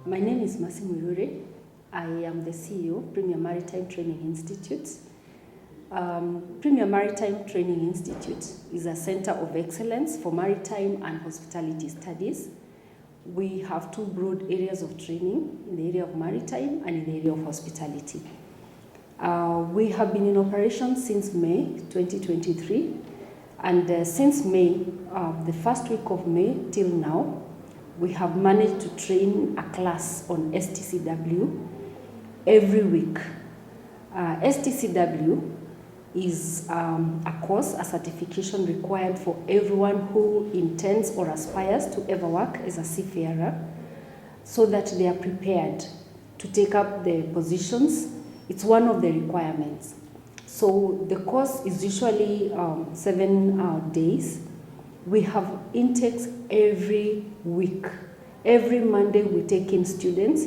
My name is Meru. I am the CEO of Premier Maritime Training Institute. Premier Maritime Training Institute is a center of excellence for maritime and hospitality studies. We have two broad areas of training in the area of maritime and in the area of hospitality. We have been in operation since May 2023, and since May, the first week of May till now, we have managed to train a class on STCW every week. STCW is a course, a certification required for everyone who intends or aspires to ever work as a seafarer, so that they are prepared to take up the positions. It's one of the requirements. So the course is usually 7 days. We have intakes every week. Every Monday we take in students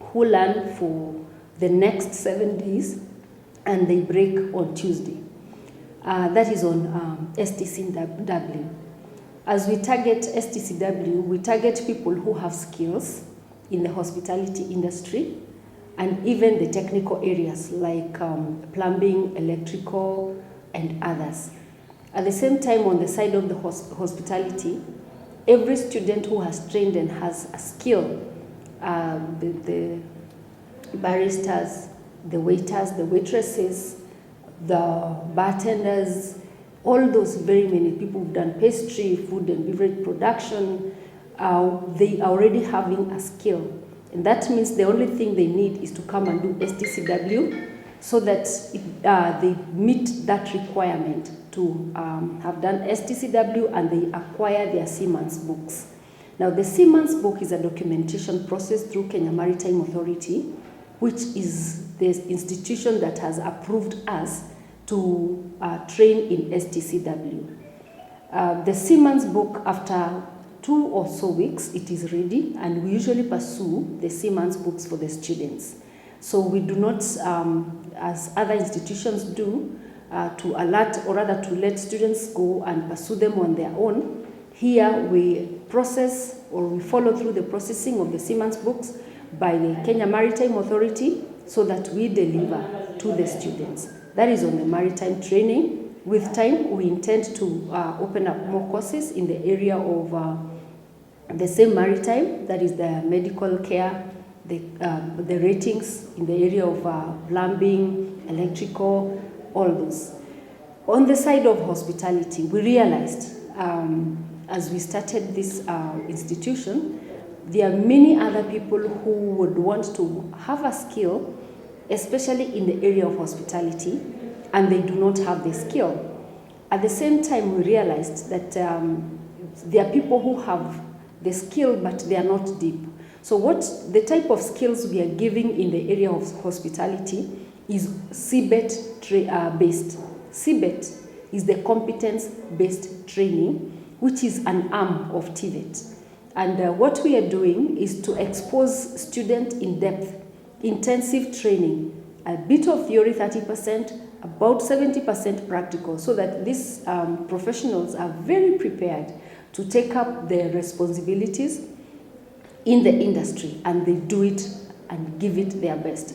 who learn for the next 7 days and they break on Tuesday. That is on STCW. As we target STCW, we target people who have skills in the hospitality industry and even the technical areas like plumbing, electrical, and others. At the same time, on the side of the hospitality, every student who has trained and has a skill, the baristas, the waiters, the waitresses, the bartenders, all those very many people who've done pastry, food and beverage production, they are already having a skill. And that means the only thing they need is to come and do STCW so that they meet that requirement to have done STCW and they acquire their seaman's books. Now, the seaman's book is a documentation process through Kenya Maritime Authority, which is the institution that has approved us to train in STCW. The seaman's book, after 2 or so weeks, it is ready, and we usually pursue the seaman's books for the students. So we do not, as other institutions do, to alert or rather to let students go and pursue them on their own. Here we process or we follow through the processing of the seaman's books by the Kenya Maritime Authority so that we deliver to the students. That is on the maritime training. With time, we intend to open up more courses in the area of the same maritime, that is the medical care, the ratings in the area of plumbing, electrical, all those. On the side of hospitality, we realized as we started this institution, there are many other people who would want to have a skill, especially in the area of hospitality, and they do not have the skill. At the same time, we realized that there are people who have the skill, but they are not deep. So what the type of skills we are giving in the area of hospitality is CBET-based. CBET is the competence-based training, which is an arm of TVET. And what we are doing is to expose students in depth, intensive training, a bit of theory 30%, about 70% practical, so that these professionals are very prepared to take up their responsibilities in the industry, and they do it and give it their best.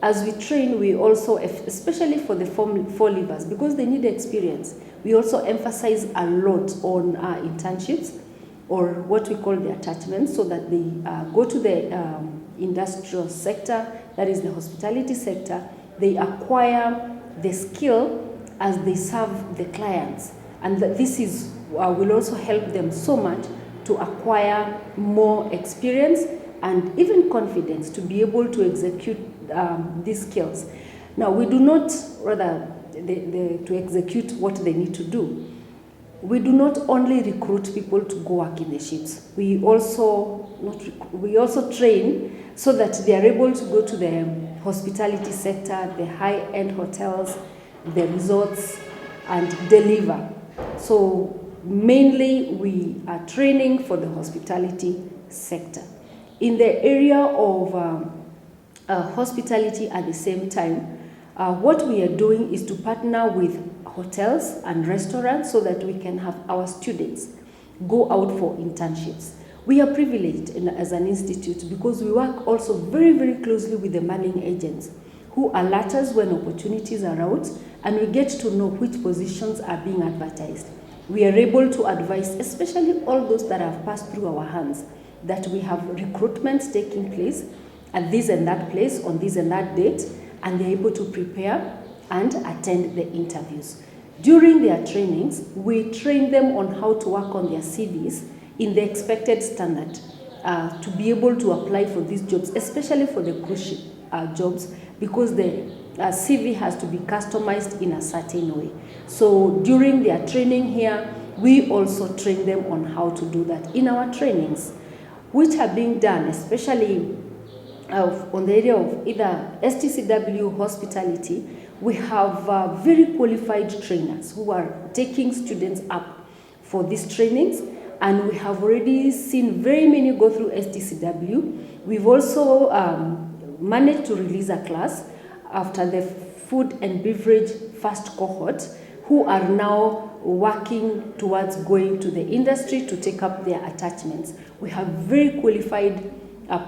As we train, we also, especially for the four leavers, because they need experience, we also emphasize a lot on internships, or what we call the attachments, so that they go to the industrial sector, that is the hospitality sector, they acquire the skill as they serve the clients. And that this is will also help them so much to acquire more experience and even confidence to be able to execute these skills. Now, we do not, rather, to execute what they need to do. We do not only recruit people to go work in the ships. We also train so that they are able to go to the hospitality sector, the high-end hotels, the resorts, and deliver. So mainly we are training for the hospitality sector. In the area of hospitality at the same time, what we are doing is to partner with hotels and restaurants so that we can have our students go out for internships. We are privileged as an institute because we work also very, very closely with the manning agents who alert us when opportunities are out, and we get to know which positions are being advertised. We are able to advise, especially all those that have passed through our hands, that we have recruitment taking place at this and that place on this and that date, and they're able to prepare and attend the interviews. During their trainings, we train them on how to work on their CVs in the expected standard to be able to apply for these jobs, especially for the cruise ship jobs, because the CV has to be customized in a certain way. So during their training here, we also train them on how to do that in our trainings, which are being done, especially on the area of either STCW hospitality. We have very qualified trainers who are taking students up for these trainings, and we have already seen very many go through STCW. We've also managed to release a class after the food and beverage first cohort, who are now working towards going to the industry to take up their attachments. We have very qualified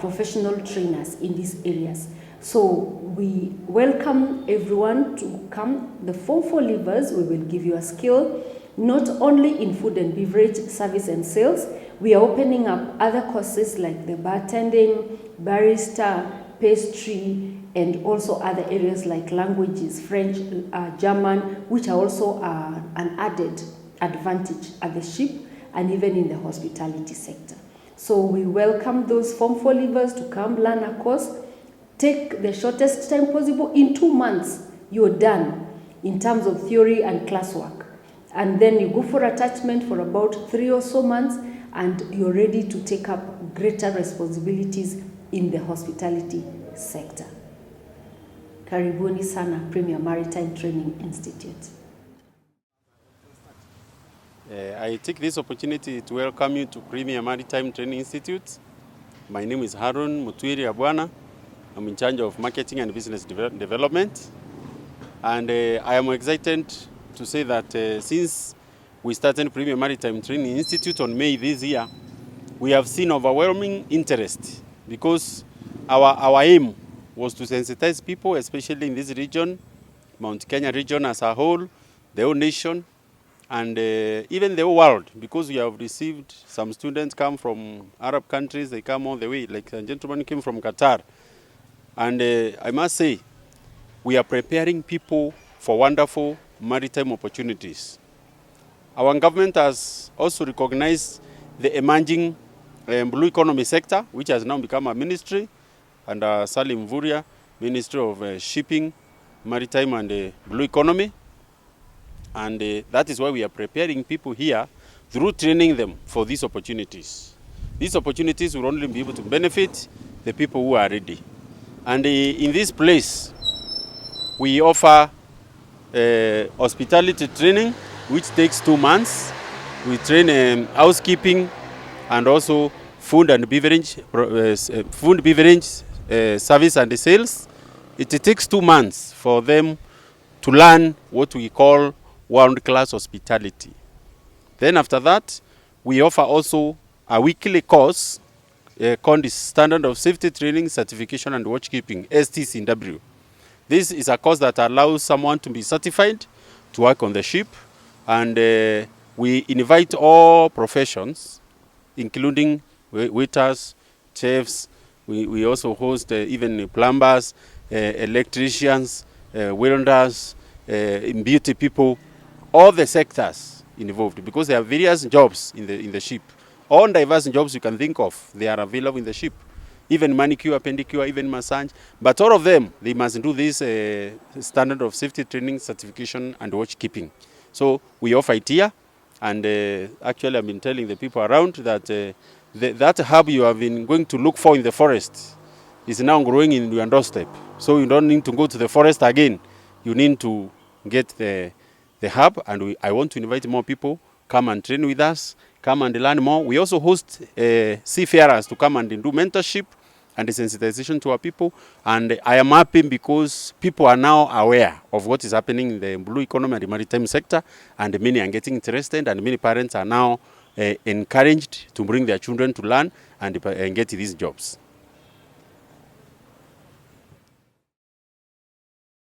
professional trainers in these areas. So we welcome everyone to come. The Form 4 leavers, we will give you a skill, not only in food and beverage, service and sales. We are opening up other courses like the bartending, barista, pastry, and also other areas like languages, French, German, which are also an added advantage at the ship and even in the hospitality sector. So we welcome those Form 4 leavers to come learn a course. Take the shortest time possible. In 2 months, you're done in terms of theory and classwork. And then you go for attachment for about 3 or so months, and you're ready to take up greater responsibilities in the hospitality sector. Karibuni sana Premier Maritime Training Institute. I take this opportunity to welcome you to Premier Maritime Training Institute. My name is Harun Mutwiri Abwana. I'm in charge of marketing and business development. And I am excited to say that since we started Premier Maritime Training Institute on May this year, we have seen overwhelming interest, because our aim was to sensitize people, especially in this region, Mount Kenya region as a whole, the whole nation, and even the whole world, because we have received some students come from Arab countries. They come all the way, like a gentleman came from Qatar. And I must say, we are preparing people for wonderful maritime opportunities. Our government has also recognized the emerging blue economy sector, which has now become a ministry, under Salim Vuria, Ministry of Shipping, Maritime and Blue Economy. And that is why we are preparing people here through training them for these opportunities. These opportunities will only be able to benefit the people who are ready. And in this place, we offer hospitality training, which takes 2 months. We train housekeeping and also food and beverage, service and sales. It takes 2 months for them to learn what we call world-class hospitality. Then after that, we offer also a weekly course called the Standard of Safety Training, Certification and Watchkeeping, STCW. This is a course that allows someone to be certified to work on the ship, and we invite all professions, including waiters, chefs. We also host even plumbers, electricians, welders, beauty people, all the sectors involved, because there are various jobs in the ship. All diverse jobs you can think of, they are available in the ship. Even manicure, pedicure, even massage. But all of them, they must do this Standard of Safety Training, Certification and Watchkeeping. So we offer it here, and actually I've been telling the people around that that herb you have been going to look for in the forest is now growing in your doorstep. So you don't need to go to the forest again. You need to get the herb, and I want to invite more people, come and train with us, come and learn more. We also host seafarers to come and do mentorship and sensitization to our people. And I am happy because people are now aware of what is happening in the blue economy and the maritime sector, and many are getting interested, and many parents are now encouraged to bring their children to learn and get these jobs.